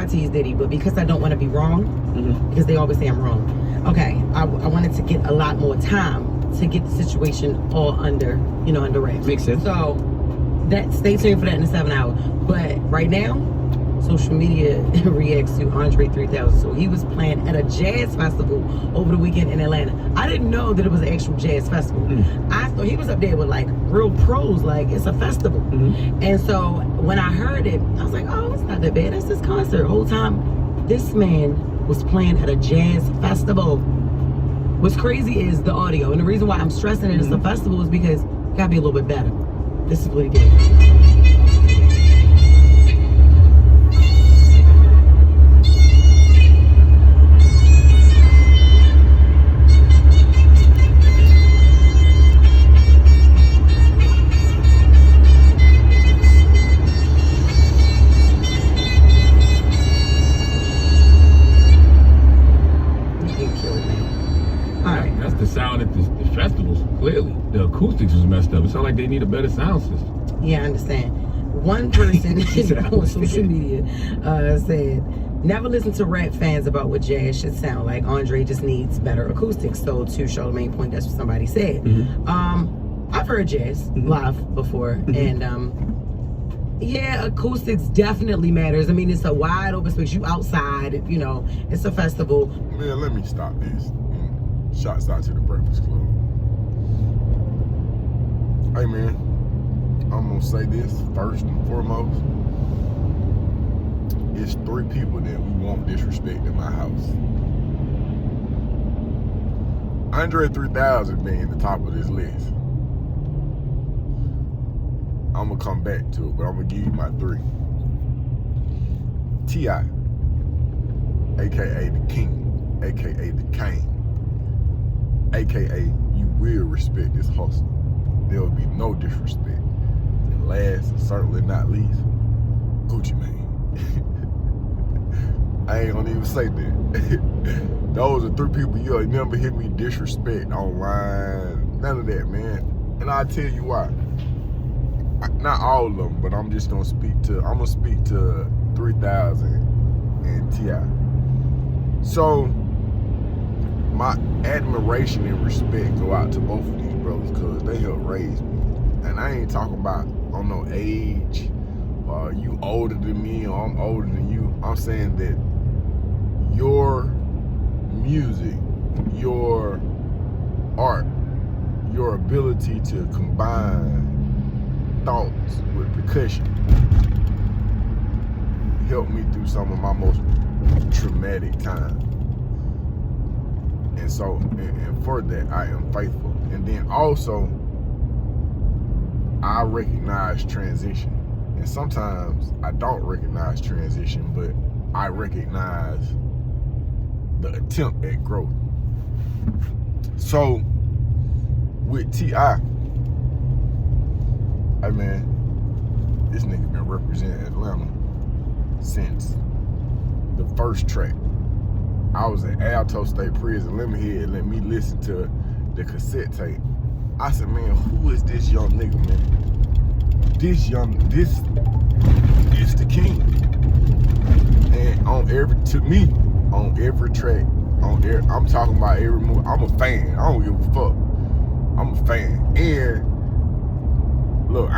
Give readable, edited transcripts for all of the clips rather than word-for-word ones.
I tease Diddy, but because I don't want to be wrong, because they always say I'm wrong. Okay, I wanted to get a lot more time to get the situation all under wraps. Makes sense. So stay tuned for that in the 7 hour. But right now, social media reacts to André 3000. So he was playing at a jazz festival over the weekend in Atlanta. I didn't know that it was an actual jazz festival. I thought he was up there with like real pros, like it's a festival. And so when I heard it, I was like, oh, it's not that bad. That's his concert. The whole time, this man was playing at a jazz festival. What's crazy is the audio. And the reason why I'm stressing it is a festival is because it gotta be a little bit better. This is what he did. Clearly, the acoustics was messed up. It sounded like they need a better sound system. Yeah, I understand. One person on social media said, never listen to rap fans about what jazz should sound like. André just needs better acoustics. So to Charlamagne point, that's what somebody said. I've heard jazz live before, and yeah, acoustics definitely matters. I mean, it's a wide open space. You outside, it's a festival. Man, let me stop this. Shouts out to the Breakfast Club. Hey man, I'm gonna say this first and foremost. It's 3 people that we won't disrespect in my house. André 3000 being the top of this list. I'm gonna come back to it, but I'm gonna give you my 3. T.I., aka the King, aka the Kane, aka you will respect this hustle. There will be no disrespect. And last, and certainly not least, Gucci Mane. I ain't gonna even say that. Those are 3 people you'll never hear me disrespect online. None of that, man. And I'll tell you why. Not all of them, but I'm just gonna speak to 3000 and T.I. So my admiration and respect go out to both of these brothers because they helped raise me. And I ain't talking about on no age or you older than me or I'm older than you. I'm saying that your music, your art, your ability to combine thoughts with percussion helped me through some of my most traumatic times. And so, and for that, I am faithful. And then also, I recognize transition. And sometimes I don't recognize transition, but I recognize the attempt at growth. So, with T.I., hey man, this nigga been representing Atlanta since the first track. I was in Alto State Prison. Let me listen to the cassette tape. I said, man, who is this young nigga, man? This is the king. And on every track, I'm talking about every movie. I'm a fan. I don't give a fuck. I'm a fan. And look,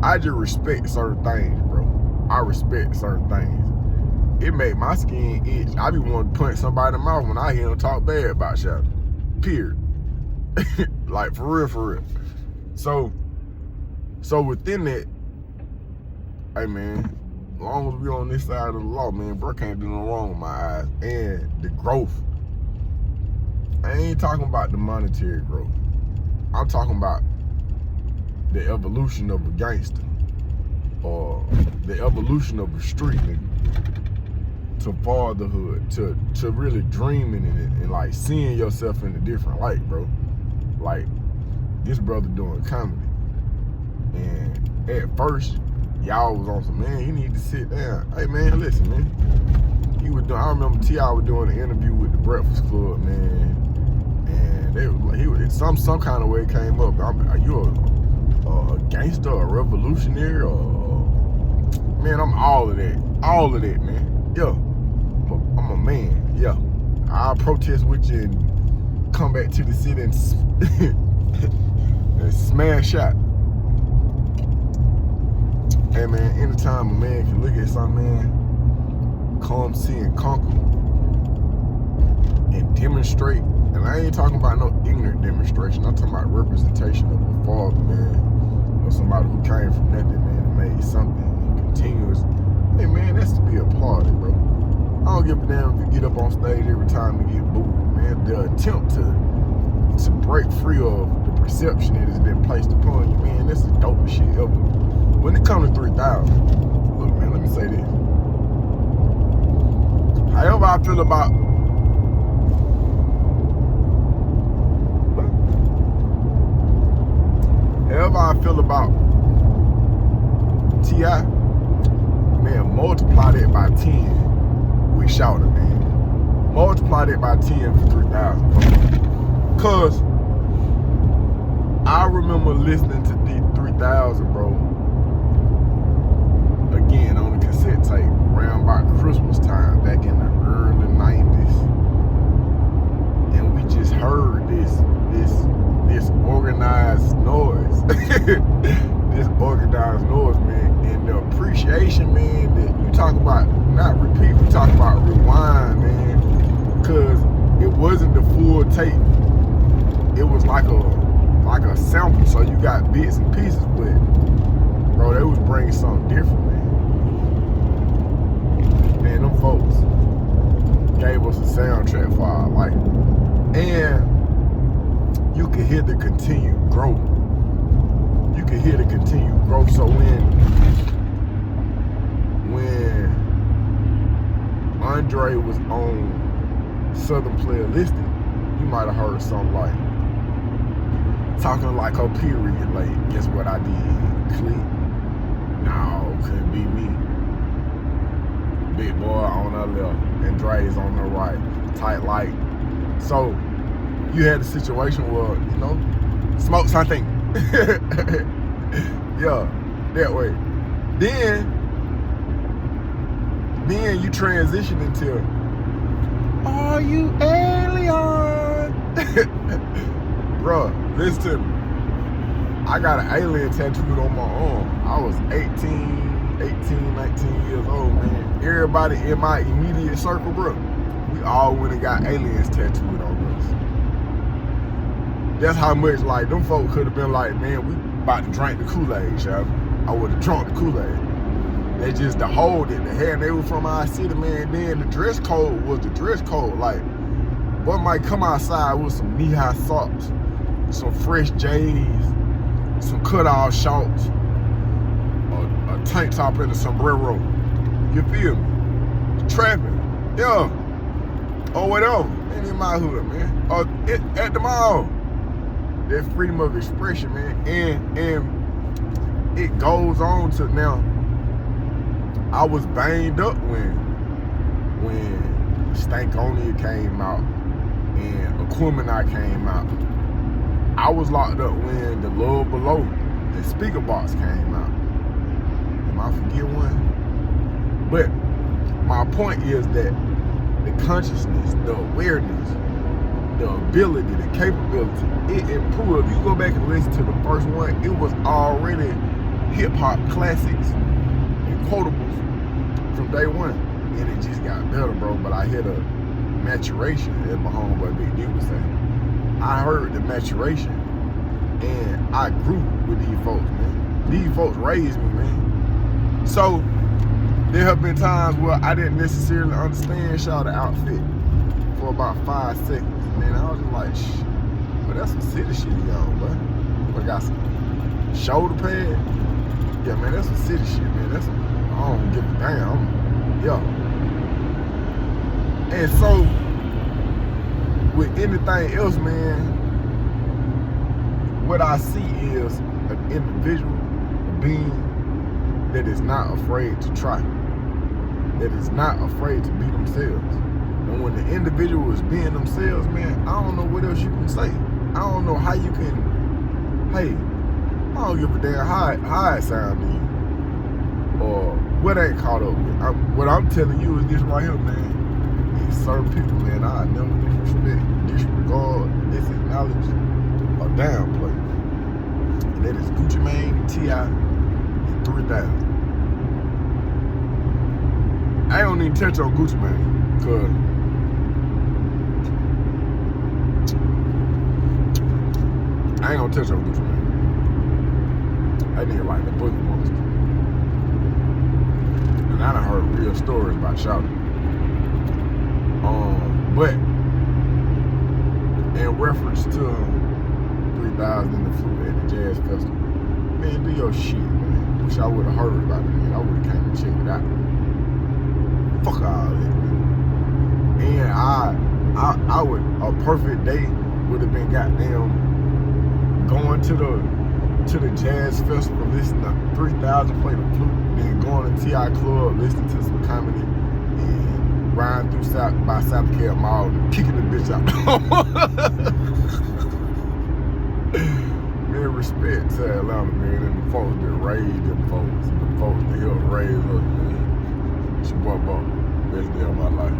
I just respect certain things, bro. I respect certain things. It make my skin itch. I be wanting to punch somebody in the mouth when I hear them talk bad about shit. Period. Like, for real. So within that, hey man, as long as we on this side of the law, man, bro can't do no wrong in my eyes. And the growth. I ain't talking about the monetary growth. I'm talking about the evolution of a gangster or the evolution of a street nigga to fatherhood, to really dreaming in it and like seeing yourself in a different light, bro. Like, this brother doing comedy. And at first, y'all was on some, man, you need to sit down. Hey man, listen, man. I remember T.I. was doing an interview with the Breakfast Club, man. And they was like, some kind of way it came up. Are you a gangster, a revolutionary, or man, I'm all of that. all of that, man. Yeah, I'm a man. Yeah, I'll protest with you and come back to the city and, and smash out. Hey man, anytime a man can look at something, man, come see and conquer and demonstrate. And I ain't talking about no ignorant demonstration. I'm talking about representation of a father, man, or somebody who came from nothing, man, and made something continuous. Hey man, that's to be applauded, bro. I don't give a damn if you get up on stage every time you get booed, man. The attempt to break free of the perception that has been placed upon you, man, that's the dopest shit ever. When it comes to 3,000, look, man, let me say this. However I feel about T.I., man, multiply that by 10 with Shouter, man. Multiply that by 10 for 3,000, bro. Cause I remember listening to D3000, bro, again on the cassette tape around about Christmas time back in the early 90s, and we just heard this organized noise. This organized noise, man, and the appreciation, man, that you talk about, not repeat, we talk about rewind, man, because it wasn't the full tape. It was like a sample, so you got bits and pieces, but bro, they was bringing something different, man. Them folks gave us a soundtrack for our life, and you can hear the continued growth. You can hear the continued growth. So when André was on Southern Player Listed, you might have heard something like talking like a period, like, guess what I did? Click. No, couldn't be me. Big boy on the left, Andre's on the right, tight light. So you had a situation where, you know, smoke something. Yeah, that way. Then you transition into, are you alien? Bruh, listen to me. I got an alien tattooed on my arm. I was 18, 19 years old, man. Everybody in my immediate circle, bro, we all went and got aliens tattooed on us. That's how much, like, them folk could have been like, man, we about to drink the Kool-Aid, y'all. I would have drunk the Kool-Aid. They just, the hole that they had, they were from our city, man. Then the dress code was the dress code. Like, boy might come outside with some knee-high socks, some fresh J's, some cut-off shorts, a tank top and a sombrero. You feel me? Trapping, yeah, or whatever. Ain't in my hood, man. Or at the mall. That freedom of expression, man. And it goes on to now. I was banged up when Stankonia came out and Aquemini came out. I was locked up when The Love Below and Speaker Box came out. Am I forget one? But my point is that the consciousness, the awareness, the ability, the capability, it improved. If you go back and listen to the first one, it was already hip-hop classics and quotables from day one. And it just got better, bro. But I hear the maturation, as my homeboy Big D was saying. I heard the maturation, and I grew with these folks, man. These folks raised me, man. So there have been times where I didn't necessarily understand Shawty outfit for about 5 seconds. Man, I was just like, shh, but that's some city shit he on, bro. I got some shoulder pad. Yeah, man, that's some city shit, man. That's some, I don't give a damn. Yeah. And so, with anything else, man, what I see is an individual, a being that is not afraid to try, that is not afraid to be themselves. And when the individual is being themselves, man, I don't know what else you can say. I don't know how you can, hey, I don't give a damn how it sounds to you, or what ain't caught up with. What I'm telling you is this right here, man. These certain people, man, I never disregard, disacknowledge, or downplay. And that is Gucci Mane, T.I., and 3,000. I ain't gonna even touch on Gucci Mane, cause I ain't gonna touch on Gucci Mane. That nigga like the Boogie Monster. And I done heard real stories about shouting. But in reference to 3,000 in the flute at the jazz festival, man, do your shit, man. Wish I would have heard about it, man. I would have came and checked it out. Fuck all that, man. And I would, a perfect day would have been goddamn going to the jazz festival, listening to 3,000 play the flute, then going to T.I. Club, listening to some comedy, and riding through South Carolina Mall and kicking the bitch out. Man, respect to Atlanta, man, and the folks that raised them folks, and the folks that helped raise us, man. It's your boy, best day of my life.